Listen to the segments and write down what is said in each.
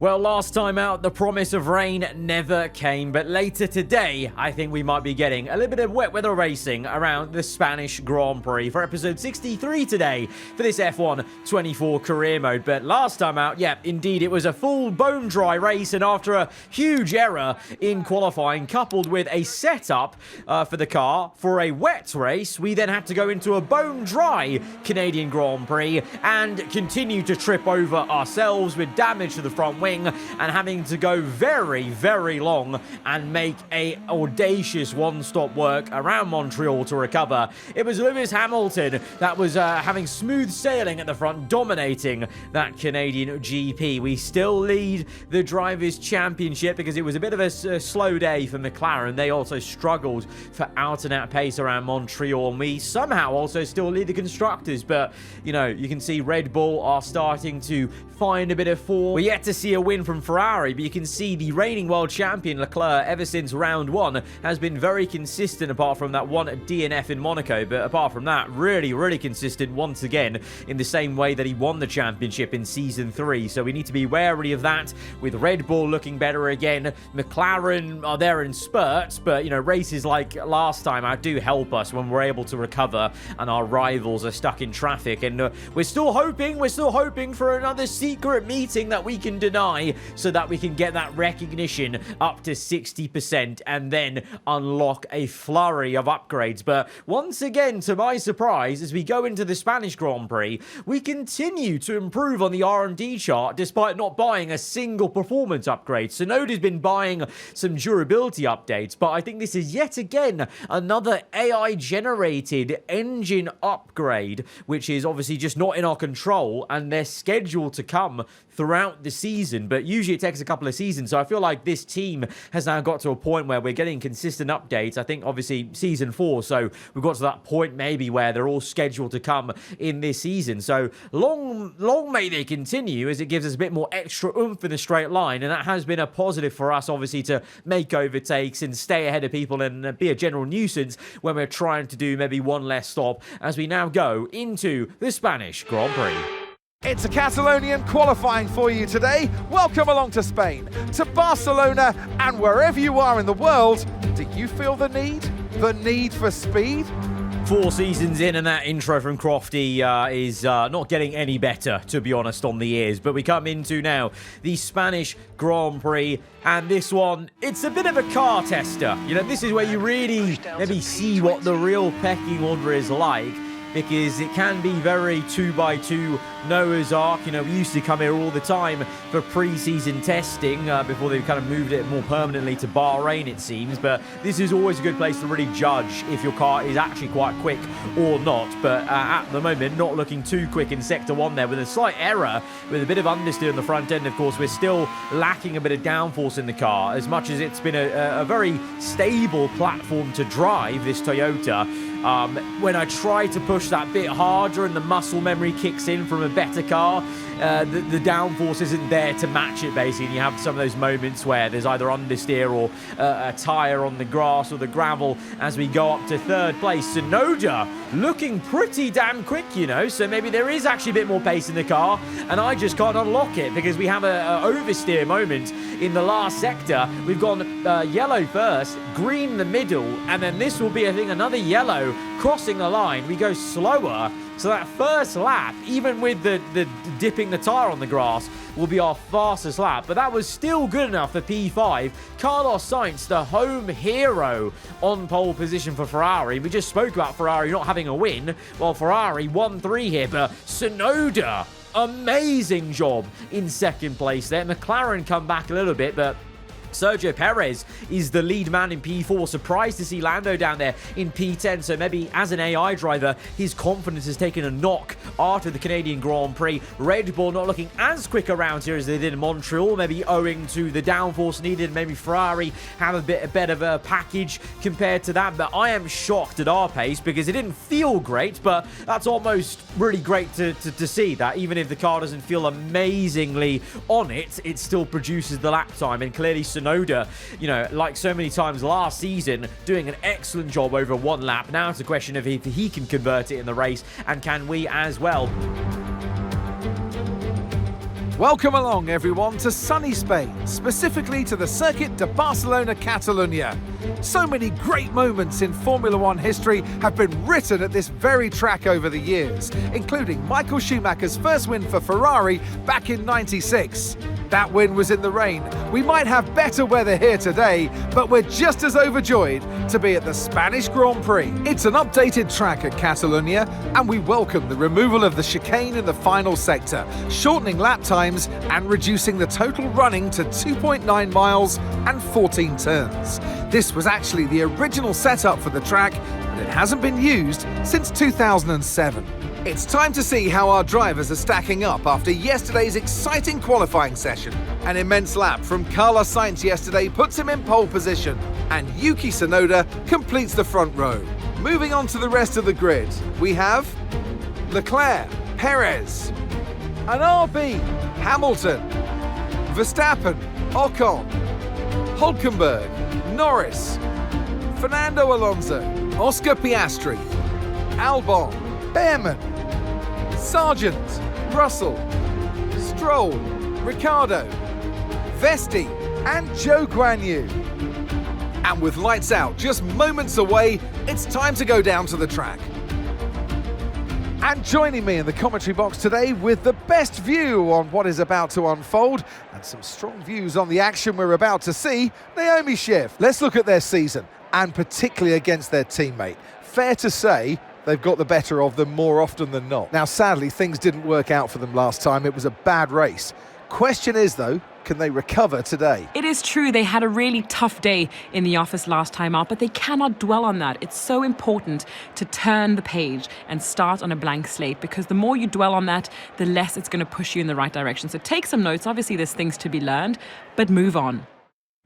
Well, last time out, the promise of rain never came, but later today, I think we might be getting a little bit of wet weather racing around the Spanish Grand Prix for episode 63 today for this F1 24 career mode. But last time out, yeah, indeed, it was a full bone dry race, and after a huge error in qualifying, coupled with a setup for the car for a wet race, we then had to go into a bone dry Canadian Grand Prix and continue to trip over ourselves with damage to the front wing and having to go very, very long and make a audacious one-stop work around Montreal to recover. It was Lewis Hamilton that was having smooth sailing at the front, dominating that Canadian GP. We still lead the Drivers' Championship because it was a bit of a slow day for McLaren. They also struggled for out-and-out pace around Montreal. We somehow also still lead the Constructors, but, you know, you can see Red Bull are starting to find a bit of form. We're yet to see a win from Ferrari, but you can see the reigning world champion Leclerc, ever since round one, has been very consistent apart from that one DNF in Monaco. But apart from that, really consistent once again in the same way that he won the championship in season 3. So we need to be wary of that, with Red Bull looking better again. McLaren are there in spurts, but, you know, races like last time out do help us when we're able to recover and our rivals are stuck in traffic. And we're still hoping for another secret meeting that we can deny so that we can get that recognition up to 60% and then unlock a flurry of upgrades. But once again, to my surprise, as we go into the Spanish Grand Prix, we continue to improve on the R&D chart despite not buying a single performance upgrade. Tsunoda's been buying some durability updates, but I think this is yet again another AI-generated engine upgrade, which is obviously just not in our control, and they're scheduled to come throughout the season, but usually it takes a couple of seasons. So I feel like this team has now got to a point where we're getting consistent updates. I think obviously season 4, so we've got to that point maybe where they're all scheduled to come in this season. So long may they continue, as it gives us a bit more extra oomph in the straight line, and that has been a positive for us, obviously, to make overtakes and stay ahead of people and be a general nuisance when we're trying to do maybe one less stop as we now go into the Spanish Grand Prix. It's a Catalonian qualifying for you today. Welcome along to Spain, to Barcelona, and wherever you are in the world. Do you feel the need? The need for speed? 4 seasons in, and that intro from Crofty is not getting any better, to be honest, on the ears. But we come into now the Spanish Grand Prix, and this one, it's a bit of a car tester. You know, this is where you really maybe see what the real pecking order is like, because it can be very 2x2 Noah's Ark. You know, we used to come here all the time for pre-season testing before they kind of moved it more permanently to Bahrain, it seems. But this is always a good place to really judge if your car is actually quite quick or not. But at the moment, not looking too quick in Sector 1 there, with a slight error, with a bit of understeer on the front end. Of course, we're still lacking a bit of downforce in the car, as much as it's been a very stable platform to drive, this Toyota. When I try to push that bit harder and the muscle memory kicks in from a better car, the downforce isn't there to match it, basically. And you have some of those moments where there's either understeer or a tyre on the grass or the gravel as we go up to 3rd place. Tsunoda looking pretty damn quick, you know, so maybe there is actually a bit more pace in the car, and I just can't unlock it because we have a oversteer moment in the last sector. We've gone yellow first, green in the middle, and then this will be, I think, another yellow crossing the line. We go slower, so that first lap, even with the dipping the tyre on the grass, will be our fastest lap. But that was still good enough for P5. Carlos Sainz, the home hero, on pole position for Ferrari. We just spoke about Ferrari not having a win. Well, Ferrari 1-3 here, but Tsunoda, amazing job in 2nd place there. McLaren come back a little bit, but Sergio Perez is the lead man in P4. Surprised to see Lando down there in P10. So maybe as an AI driver, his confidence has taken a knock after the Canadian Grand Prix. Red Bull not looking as quick around here as they did in Montreal, maybe owing to the downforce needed. Maybe Ferrari have a bit better of a package compared to that. But I am shocked at our pace because it didn't feel great, but that's almost really great to see that even if the car doesn't feel amazingly on it, it still produces the lap time. And clearly Tsunoda, you know, like so many times last season, doing an excellent job over 1 lap. Now it's a question of if he can convert it in the race, and can we as well. Welcome along, everyone, to sunny Spain, specifically to the Circuit de Barcelona, Catalunya. So many great moments in Formula One history have been written at this very track over the years, including Michael Schumacher's first win for Ferrari back in '96. That win was in the rain. We might have better weather here today, but we're just as overjoyed to be at the Spanish Grand Prix. It's an updated track at Catalunya, and we welcome the removal of the chicane in the final sector, shortening lap times and reducing the total running to 2.9 miles and 14 turns. This was actually the original setup for the track, but it hasn't been used since 2007. It's time to see how our drivers are stacking up after yesterday's exciting qualifying session. An immense lap from Carlos Sainz yesterday puts him in pole position, and Yuki Tsunoda completes the front row. Moving on to the rest of the grid, we have Leclerc, Perez, an RB, Hamilton, Verstappen, Ocon, Hülkenberg, Norris, Fernando Alonso, Oscar Piastri, Albon, Behrman, Sargent, Russell, Stroll, Ricciardo, Vesti, and Zhou Guanyu. And with lights out just moments away, it's time to go down to the track. And joining me in the commentary box today with the best view on what is about to unfold and some strong views on the action we're about to see, Naomi Schiff. Let's look at their season, and particularly against their teammate. Fair to say, they've got the better of them more often than not. Now, sadly, things didn't work out for them last time. It was a bad race. Question is, though, can they recover today? It is true, they had a really tough day in the office last time out, but they cannot dwell on that. It's so important to turn the page and start on a blank slate, because the more you dwell on that, the less it's going to push you in the right direction. So take some notes. Obviously, there's things to be learned, but move on.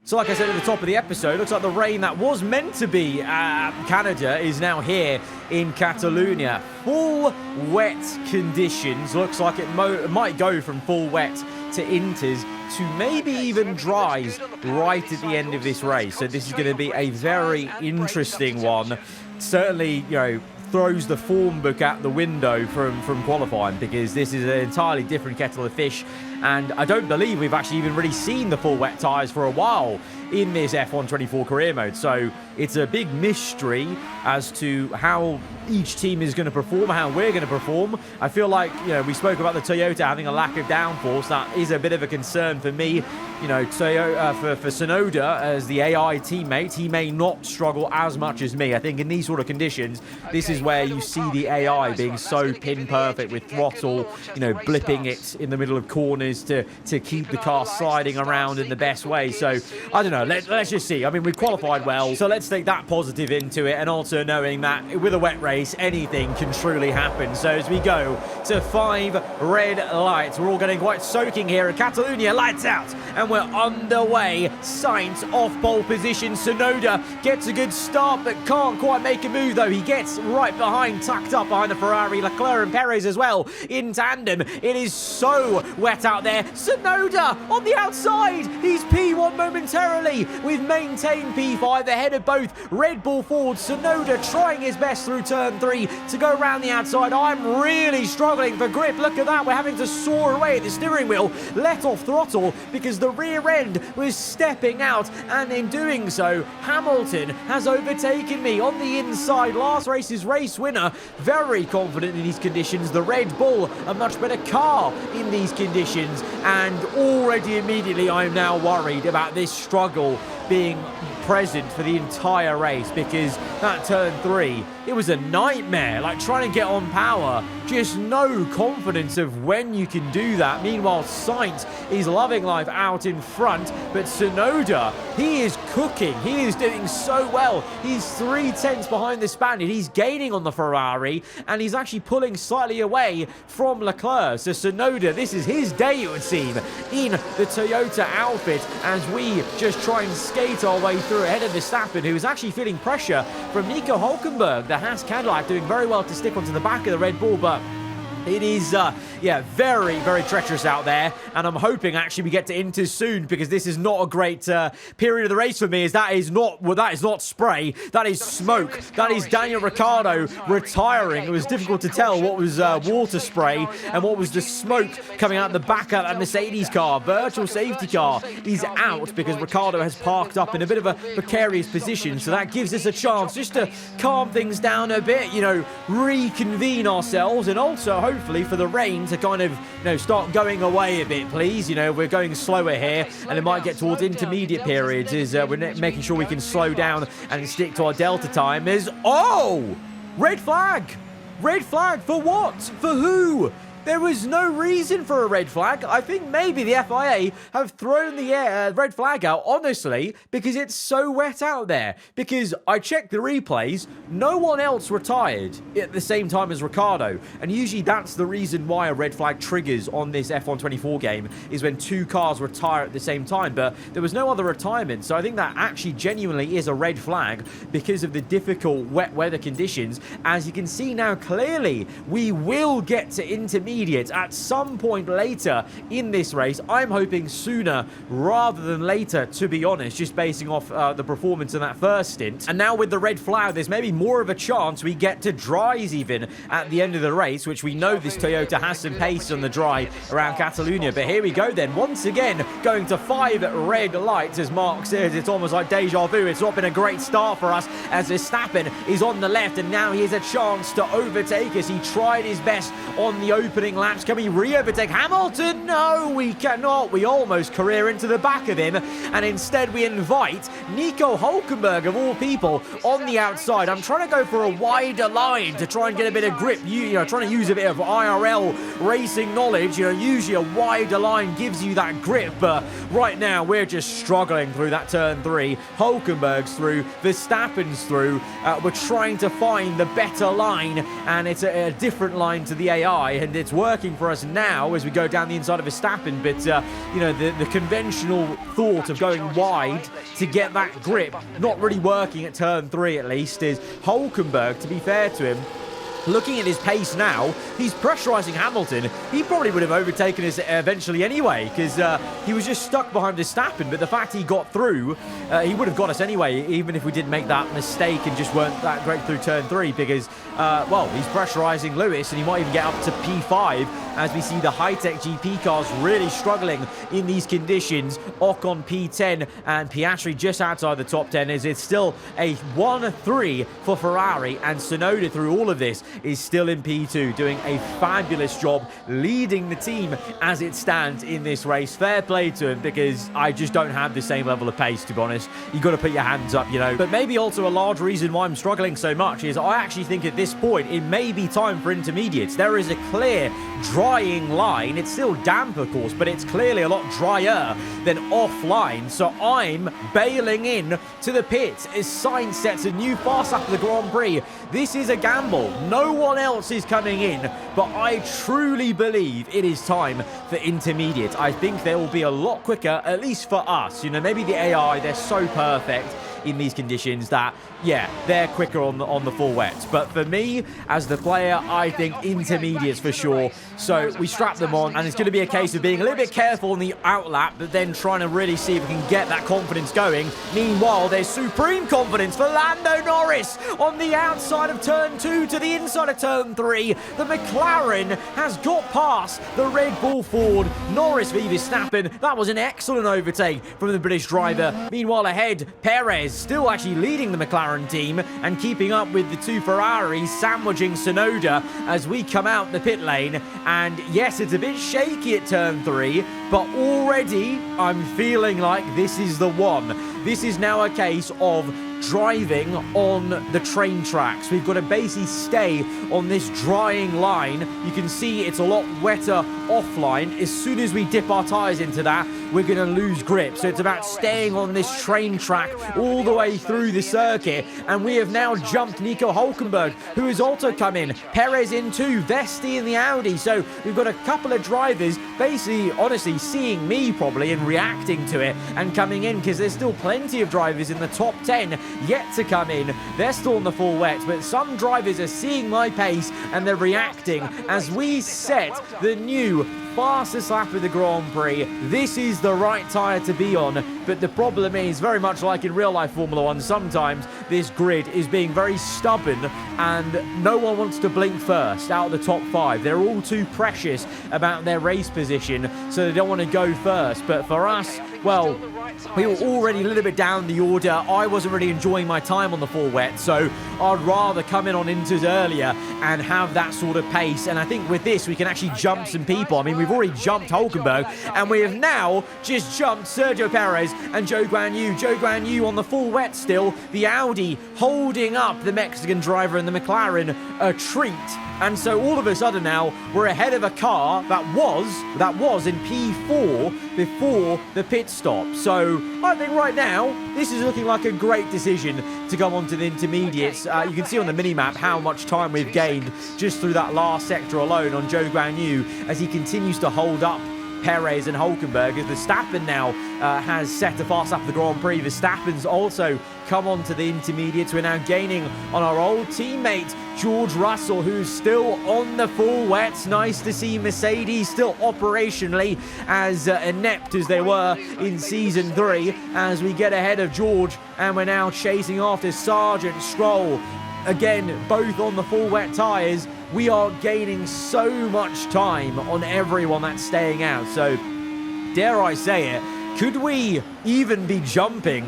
So like I said at the top of the episode, looks like the rain that was meant to be Canada is now here in Catalunya. Full wet conditions. Looks like it might go from full wet to inters to maybe even dries right at the end of this race. So this is going to be a very interesting one. Certainly, you know, throws the form book out the window from qualifying, because this is an entirely different kettle of fish, and I don't believe we've actually even really seen the full wet tyres for a while in this F1 24 career mode. So it's a big mystery as to how each team is going to perform, how we're going to perform. I feel like, you know, we spoke about the Toyota having a lack of downforce. That is a bit of a concern for me. You know, Toyota, for Tsunoda as the AI teammate, he may not struggle as much as me. I think in these sort of conditions, this is where you see the AI being so pin perfect with throttle, you know, blipping it in the middle of corners to keep the car sliding around in the best way. So I don't know, let's just see. I mean, we've qualified well, so let's take that positive into it, and also knowing that with a wet race, anything can truly happen. So as we go to 5 red lights, we're all getting quite soaking here at Catalunya. Lights out, and we're underway. Sainz off pole position. Tsunoda gets a good start, but can't quite make a move, though. He gets right behind, tucked up behind the Ferrari. Leclerc and Perez as well in tandem. It is so wet out there. Tsunoda on the outside. He's P1 momentarily. We've maintained P5 ahead of both Red Bull Ford. Tsunoda trying his best through turn 3 to go around the outside. I'm really struggling for grip. Look at that. We're having to soar away at the steering wheel. Let off throttle because the rear end was stepping out, and in doing so, Hamilton has overtaken me on the inside. Last race's race winner. Very confident in these conditions. The Red Bull, a much better car in these conditions, and already immediately I'm now worried about this struggle being present for the entire race, because that turn 3, it was a nightmare, like trying to get on power, just no confidence of when you can do that. Meanwhile, Sainz is loving life out in front, but Tsunoda, he is cooking. He is doing so well. He's 3/10 behind the Spaniard. He's gaining on the Ferrari, and he's actually pulling slightly away from Leclerc. So Tsunoda, this is his day, it would seem, in the Toyota outfit, as we just try and skate our way through ahead of Verstappen, who is actually feeling pressure from Nico Hülkenberg. The Haas Cadillac doing very well to stick onto the back of the Red Bull, but It is, yeah, very, very treacherous out there, and I'm hoping actually we get to Inter soon, because this is not a great period of the race for me, as that is not spray, that is smoke, that is Daniel Ricciardo retiring. It was difficult to tell what was water spray and what was the smoke coming out the back of that Mercedes car. Virtual safety car is out because Ricciardo has parked up in a bit of a precarious position, so that gives us a chance just to calm things down a bit, you know, reconvene ourselves, and also hopefully for the rain to kind of, you know, start going away a bit, please. You know, we're going slower here, and it might get towards intermediate periods as we're making sure we can slow down and stick to our delta time. Oh! Red flag! Red flag for what? For who? There was no reason for a red flag. I think maybe the FIA have thrown the red flag out, honestly, because it's so wet out there. Because I checked the replays, no one else retired at the same time as Ricciardo. And usually that's the reason why a red flag triggers on this F1 24 game, is when two cars retire at the same time. But there was no other retirement, so I think that actually genuinely is a red flag because of the difficult wet weather conditions. As you can see now clearly, we will get to intermediate at some point later in this race. I'm hoping sooner rather than later, to be honest, just basing off the performance in that first stint. And now with the red flag, there's maybe more of a chance we get to dries even at the end of the race, which we know this Toyota has some pace on the dry around Catalonia. But here we go then, once again going to 5 red lights. As Mark says, it's almost like deja vu. It's not been a great start for us, as Verstappen is on the left, and now he has a chance to overtake us. He tried his best on the opening laps. Can we re-overtake Hamilton? No, we cannot. We almost career into the back of him, and instead we invite Nico Hülkenberg, of all people, on the outside. I'm trying to go for a wider line to try and get a bit of grip, you know, trying to use a bit of IRL racing knowledge. You know, usually a wider line gives you that grip, but right now we're just struggling through that turn 3. Hülkenberg's through, Verstappen's through. We're trying to find the better line, and it's a different line to the AI, and it's working for us now as we go down the inside of Verstappen. But you know, the conventional thought of going wide to get that grip not really working at turn 3, at least, is Hülkenberg, to be fair to him, looking at his pace now, he's pressurizing Hamilton. He probably would have overtaken us eventually anyway, because he was just stuck behind Verstappen. But the fact he got through, he would have got us anyway, even if we did make that mistake and just weren't that great through turn 3, because, well, he's pressurizing Lewis, and he might even get up to P5, as we see the high-tech GP cars really struggling in these conditions. Ocon P10 and Piastri just outside the top 10, as it's still a 1-3 for Ferrari, and Tsunoda through all of this is still in P2, doing a fabulous job leading the team as it stands in this race. Fair play to him, because I just don't have the same level of pace, to be honest. You got to put your hands up, you know. But maybe also a large reason why I'm struggling so much is I actually think at this point it may be time for intermediates. There is a clear drying line. It's still damp, of course, but it's clearly a lot drier than offline. So I'm bailing in to the pits as Sainz sets a new fast lap of the Grand Prix. This is a gamble. No one else is coming in, but I truly believe it is time for intermediate. I think they will be a lot quicker, at least for us. You know, maybe the AI, they're so perfect in these conditions that, yeah, they're quicker on the full wet. But for me, as the player, I think intermediates for sure. So we strap them on, and it's going to be a case of being a little bit careful on the outlap, but then trying to really see if we can get that confidence going. Meanwhile, there's supreme confidence for Lando Norris on the outside of turn 2 to the inside of turn 3. The McLaren has got past the Red Bull Ford. Norris v Verstappen. That was an excellent overtake from the British driver. Meanwhile, ahead, Perez still actually leading the McLaren team and keeping up with the two Ferraris, sandwiching Tsunoda as we come out the pit lane. And yes, it's a bit shaky at turn 3, but already I'm feeling like this is the one. This is now a case of driving on the train tracks. We've got to basically stay on this drying line. You can see it's a lot wetter offline. As soon as we dip our tyres into that, we're going to lose grip. So it's about staying on this train track all the way through the circuit. And we have now jumped Nico Hülkenberg, who has also come in. Perez in too, Vesti in the Audi. So we've got a couple of drivers basically, honestly, seeing me probably and reacting to it and coming in, because there's still plenty of drivers in the top 10 yet to come in. They're still on the full wet, but some drivers are seeing my pace and they're reacting as we set the new fastest lap of the Grand Prix. This is the right tyre to be on, but the problem is, very much like in real life Formula 1, sometimes this grid is being very stubborn and no one wants to blink first out of the top 5. They're all too precious about their race position, so they don't want to go first. But for us, well, we were already a little bit down the order. I wasn't really enjoying my time on the full wet, so I'd rather come in on inters earlier and have that sort of pace. And I think with this, we can actually jump some people. I mean, we've already jumped Hülkenberg, and we have now just jumped Sergio Perez and Zhou Guanyu. Zhou Guanyu on the full wet still. The Audi holding up the Mexican driver and the McLaren a treat. And so all of a sudden now, we're ahead of a car that was in P4 before the pit stop. So I think right now, this is looking like a great decision to come onto the intermediates. You can see on the mini-map how much time we've gained just through that last sector alone on Zhou Guanyu as he continues to hold up Perez and Hülkenberg, as Verstappen now has set a fast lap of the Grand Prix. Verstappen's also come on to the intermediates. We're now gaining on our old teammate George Russell, who's still on the full wets. Nice to see Mercedes still operationally as inept as they were in Season 3 as we get ahead of George, and we're now chasing after Sargent, Stroll. Again, both on the full wet tyres. We are gaining so much time on everyone that's staying out. So, dare I say it, could we even be jumping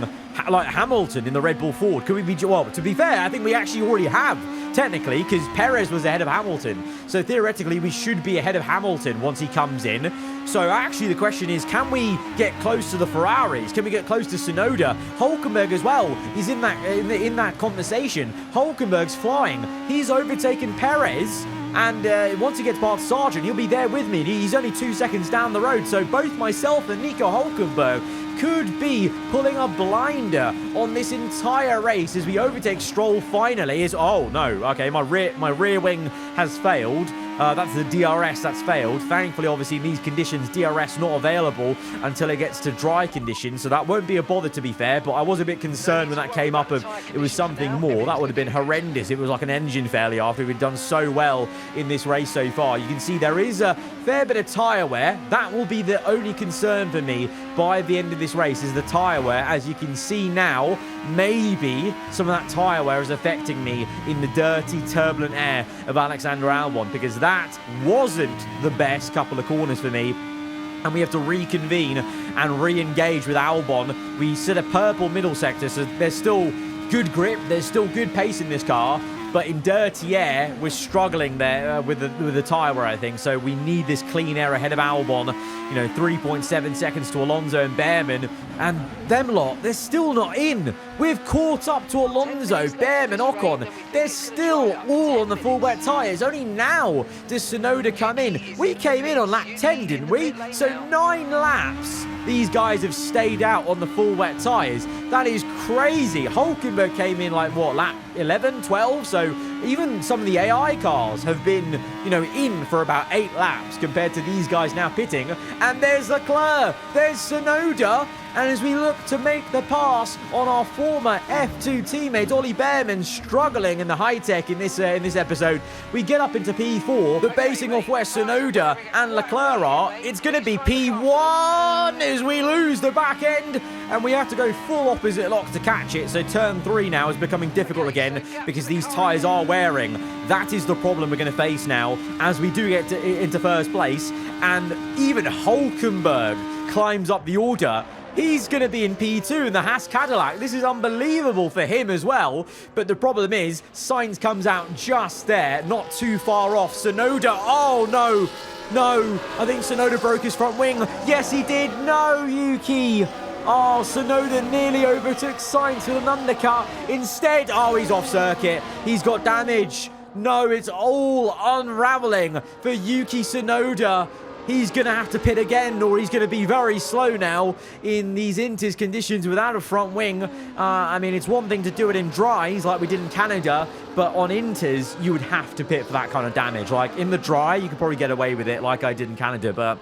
like Hamilton in the Red Bull Ford? Could we be, well, to be fair, I think we actually already have, technically, because Perez was ahead of Hamilton. So theoretically, we should be ahead of Hamilton once he comes in. So actually, the question is, can we get close to the Ferraris? Can we get close to Tsunoda? Hulkenberg as well is in that conversation. Hulkenberg's flying. He's overtaken Perez. And once he gets past Sargent, he'll be there with me. He's only 2 seconds down the road. So both myself and Nico Hulkenberg could be pulling a blinder on this entire race as we overtake Stroll finally. Oh no, okay, my rear wing has failed. That's the DRS that's failed. Thankfully, obviously, in these conditions, DRS not available until it gets to dry conditions, so that won't be a bother, to be fair, but I was a bit concerned when that came up of it was something more. That would have been horrendous. It was like an engine failure after we'd done so well in this race so far. You can see there is a fair bit of tyre wear. That will be the only concern for me by the end of this race, is the tyre wear. As you can see now, maybe some of that tyre wear is affecting me in the dirty, turbulent air of Alexander Albon, because that wasn't the best couple of corners for me. And we have to reconvene and re-engage with Albon. We set a purple middle sector, so there's still good grip, there's still good pace in this car. But in dirty air, we're struggling there with the tyre wear, I think. So we need this clean air ahead of Albon. 3.7 seconds to Alonso and Behrman. And them lot, they're still not in. We've caught up to Alonso, Behrman, Ocon. They're still all on the full wet tyres. Only now does Tsunoda come in. We came in on lap 10, didn't we? So 9 laps. These guys have stayed out on the full wet tyres. That is crazy. Hulkenberg came in like, what, lap 11, 12? So even some of the AI cars have been, in for about 8 laps compared to these guys now pitting. And there's Leclerc. There's Tsunoda. And as we look to make the pass on our former F2 teammate, Ollie Behrman, struggling in the high-tech in this episode, we get up into P4, but basing off where Tsunoda and Leclerc are, it's going to be P1 as we lose the back end, and we have to go full opposite lock to catch it. So turn 3 now is becoming difficult again because these tyres are wearing. That is the problem we're going to face now as we do get into first place, and even Hulkenberg climbs up the order. He's going to be in P2 in the Haas Cadillac. This is unbelievable for him as well. But the problem is, Sainz comes out just there, not too far off. Tsunoda, oh no, no. I think Tsunoda broke his front wing. Yes, he did. No, Yuki. Oh, Tsunoda nearly overtook Sainz with an undercut. Instead, oh, he's off circuit. He's got damage. No, it's all unraveling for Yuki Tsunoda. he's going to have to pit again, or he's going to be very slow now in these Inters conditions without a front wing. I mean, it's one thing to do it in dries like we did in Canada, but on Inters, you would have to pit for that kind of damage. Like, in the dry, you could probably get away with it like I did in Canada, but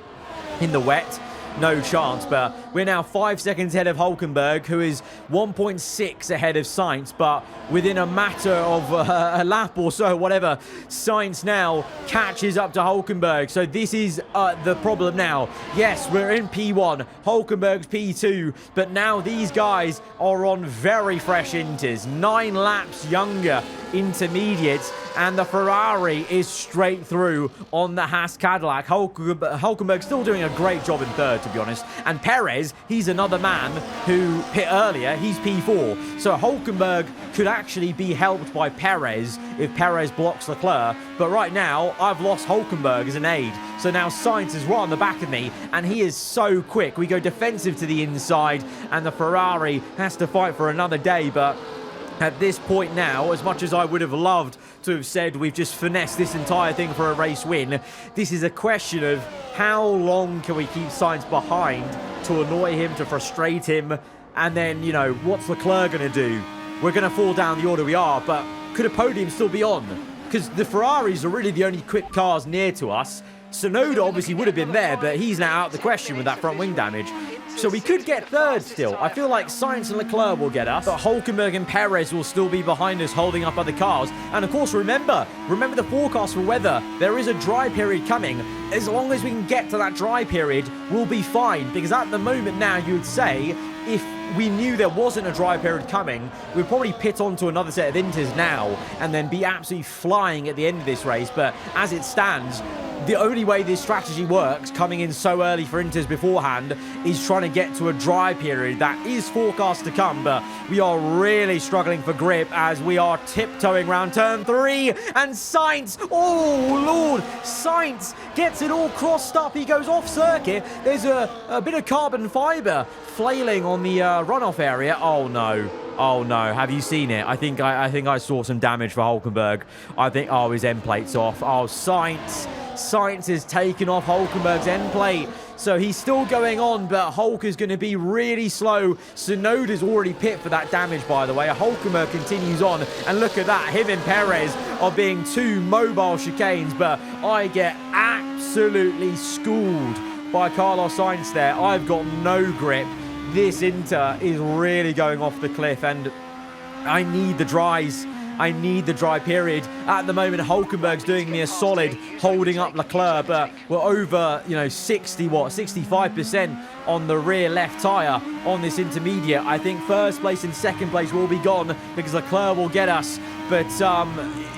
in the wet, no chance. But we're now 5 seconds ahead of Hulkenberg, who is 1.6 ahead of Sainz, but within a matter of a lap or so, whatever, Sainz now catches up to Hulkenberg. So this is the problem now. Yes, we're in P1, Hulkenberg's P2, but now these guys are on very fresh Inters, 9 laps younger intermediates, and the Ferrari is straight through on the Haas Cadillac. Hulkenberg still doing a great job in third, to be honest. And Perez, he's another man who hit earlier. He's P4. So Hulkenberg could actually be helped by Perez if Perez blocks Leclerc. But right now, I've lost Hulkenberg as an aide. So now Sainz is right on the back of me, and he is so quick. We go defensive to the inside, and the Ferrari has to fight for another day. But at this point now, as much as I would have loved to have said we've just finessed this entire thing for a race win, this is a question of how long can we keep Sainz behind to annoy him, to frustrate him, and then, you know, what's Leclerc going to do? We're going to fall down the order we are, but could a podium still be on? Because the Ferraris are really the only quick cars near to us. Tsunoda obviously would have been there, but he's now out of the question with that front wing damage. So we could get third still. I feel like Sainz and Leclerc will get us, but Hulkenberg and Perez will still be behind us, holding up other cars. And of course, remember the forecast for weather. There is a dry period coming. As long as we can get to that dry period, we'll be fine. Because at the moment now, you would say, if we knew there wasn't a dry period coming, we'd probably pit onto another set of Inters now and then be absolutely flying at the end of this race. But as it stands, the only way this strategy works, coming in so early for Inters beforehand, is trying to get to a dry period that is forecast to come. But we are really struggling for grip as we are tiptoeing around turn 3. And Sainz, oh Lord, Sainz gets it all crossed up. He goes off circuit. There's a bit of carbon fiber flailing on the runoff area. Oh no. Oh no, have you seen it? I think I saw some damage for Hulkenberg. I think, oh, his end plate's off. Oh, Sainz is taking off Hulkenberg's end plate. So he's still going on, but Hulk is going to be really slow. Tsunoda's already pit for that damage, by the way. Hulkenberg continues on, and look at that. Him and Perez are being two mobile chicanes, but I get absolutely schooled by Carlos Sainz there. I've got no grip. This Inter is really going off the cliff, and I need the dries. I need the dry period. At the moment, Hulkenberg's doing me a solid, holding up Leclerc, but we're over, 65% on the rear left tyre on this intermediate. I think first place and second place will be gone because Leclerc will get us. But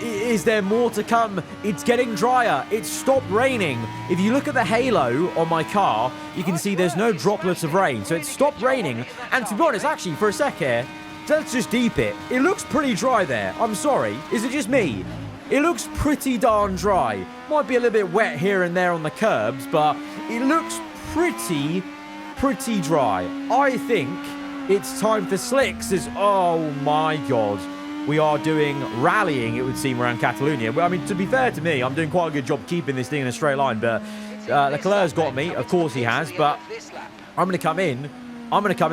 is there more to come? It's getting drier. It's stopped raining. If you look at the halo on my car, you can see there's no droplets of rain. So it's stopped raining. And to be honest, actually, for a sec here, let's just deep it. It looks pretty dry there. I'm sorry. Is it just me? It looks pretty darn dry. Might be a little bit wet here and there on the curbs, but it looks pretty dry. I think it's time for slicks. Oh my God. We are doing rallying, it would seem, around Catalonia. Well, I mean, to be fair to me, I'm doing quite a good job keeping this thing in a straight line, but Leclerc's got me. Of course he has, but I'm going to come in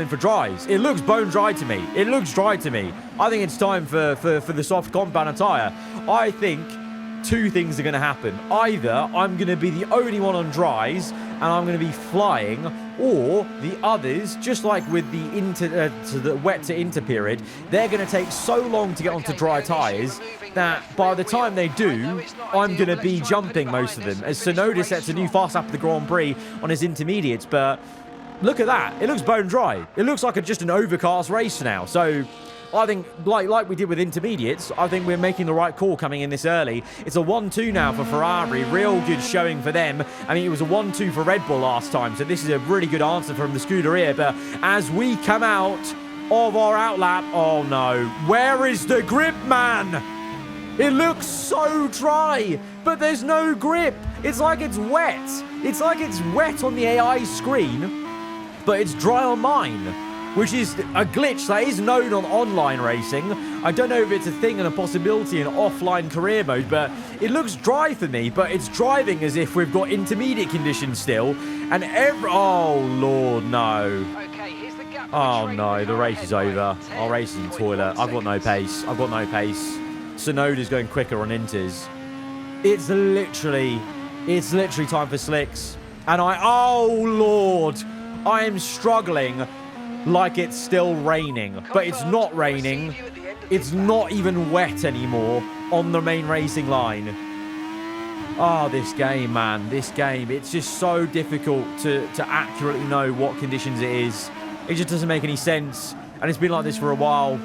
for dries. It looks bone dry to me. It looks dry to me. I think it's time for the soft compound tyre. I think two things are going to happen. Either I'm going to be the only one on dries and I'm going to be flying, or the others, just like with the wet to inter period, they're going to take so long to get onto dry tyres that by the time they do, I'm going to be jumping most of them. As Tsunoda sets a new fast lap of the Grand Prix on his intermediates, but look at that. It looks bone dry. It looks like just an overcast race now. So I think, like we did with intermediates, I think we're making the right call coming in this early. It's a 1-2 now for Ferrari. Real good showing for them. I mean, it was a 1-2 for Red Bull last time, so this is a really good answer from the Scuderia. But as we come out of our outlap, oh no. Where is the grip, man? It looks so dry, but there's no grip. It's like it's wet. It's like it's wet on the AI screen, but it's dry on mine. which is a glitch that is known on online racing. I don't know if it's a thing and a possibility in offline career mode, but it looks dry for me, but it's driving as if we've got intermediate conditions still. And oh, Lord, no. Oh, no, the race is over. Our race is in the toilet. I've got no pace. I've got no pace. Tsunoda's going quicker on inters. It's literally time for slicks. And oh, Lord, I am struggling like it's still raining. But it's not raining. It's not even wet anymore on the main racing line. Oh, this game, man. This game. It's just so difficult to accurately know what conditions it is. It just doesn't make any sense. And it's been like this for a while.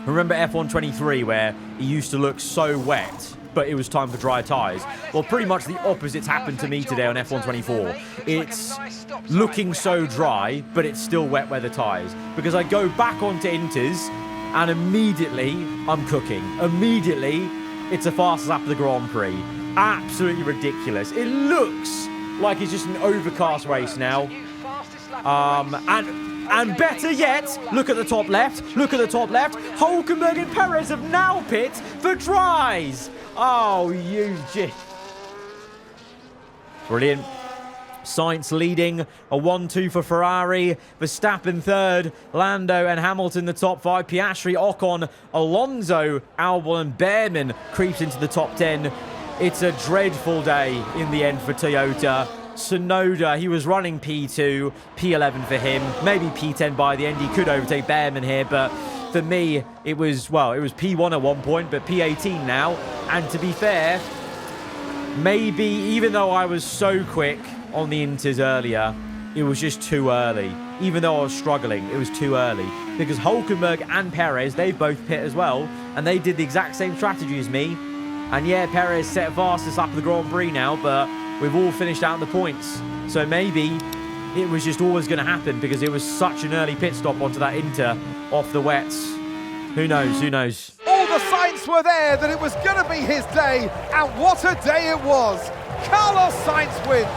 Remember F1 23 where it used to look so wet, but it was time for dry tyres? Well, pretty much the opposite's happened to me today on F1 24. It's looking so dry, but it's still wet weather tyres. Because I go back onto inters, and immediately I'm cooking. Immediately, it's a fastest lap of the Grand Prix. Absolutely ridiculous. It looks like it's just an overcast race now. And better yet, look at the top left. Look at the top left. Hülkenberg and Perez have now pit for dries. Oh, you just... Brilliant. Sainz leading, a 1-2 for Ferrari, Verstappen third, Lando and Hamilton the top 5, Piastri, Ocon, Alonso, Albon and Behrman creeps into the top 10. It's a dreadful day in the end for Toyota. Tsunoda, he was running P2, P11 for him, maybe P10 by the end. He could overtake Behrman here, but for me, it was P1 at one point, but P18 now. And to be fair, maybe even though I was so quick on the inters earlier, it was just too early. Even though I was struggling, it was too early. Because Hülkenberg and Perez, they both pit as well, and they did the exact same strategy as me. And yeah, Perez set fastest lap of the Grand Prix now, but we've all finished out the points. So maybe it was just always going to happen because it was such an early pit stop onto that Inter off the wets. Who knows? Who knows? All the signs were there that it was going to be his day, and what a day it was. Carlos Sainz wins.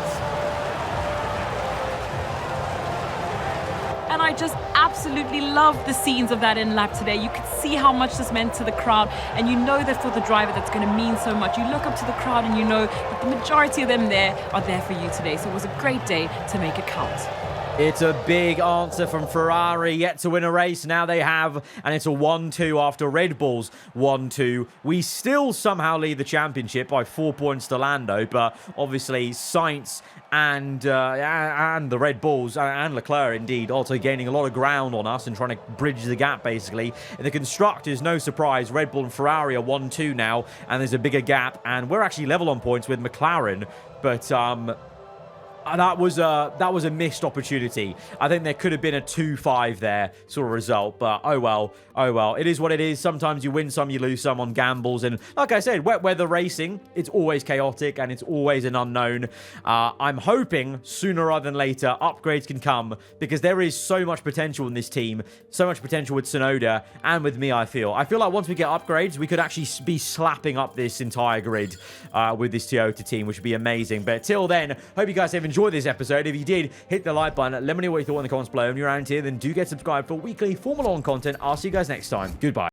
And I just absolutely love the scenes of that in lap today. You could see how much this meant to the crowd, and you know that for the driver that's going to mean so much. You look up to the crowd and you know that the majority of them there are there for you today. So it was a great day to make it count. It's a big answer from Ferrari, yet to win a race. Now they have, and it's a 1-2 after Red Bull's 1-2. We still somehow lead the championship by 4 points to Lando, but obviously Sainz and the Red Bulls and Leclerc indeed also gaining a lot of ground on us and trying to bridge the gap basically. In the constructors, no surprise, Red Bull and Ferrari are 1-2 now, and there's a bigger gap, and we're actually level on points with McLaren, but that was a missed opportunity. I think there could have been a 2-5 there sort of result, but oh well. It is what it is. Sometimes you win some, you lose some on gambles, and like I said, wet weather racing, it's always chaotic and it's always an unknown. I'm hoping sooner rather than later upgrades can come because there is so much potential in this team, so much potential with Tsunoda and with me. I feel like once we get upgrades, we could actually be slapping up this entire grid with this Toyota team, which would be amazing. But till then, hope you guys have enjoyed this episode. If you did, hit the like button. Let me know what you thought in the comments below. And you're around here, then do get subscribed for weekly Formula 1 content. I'll see you guys next time. Goodbye.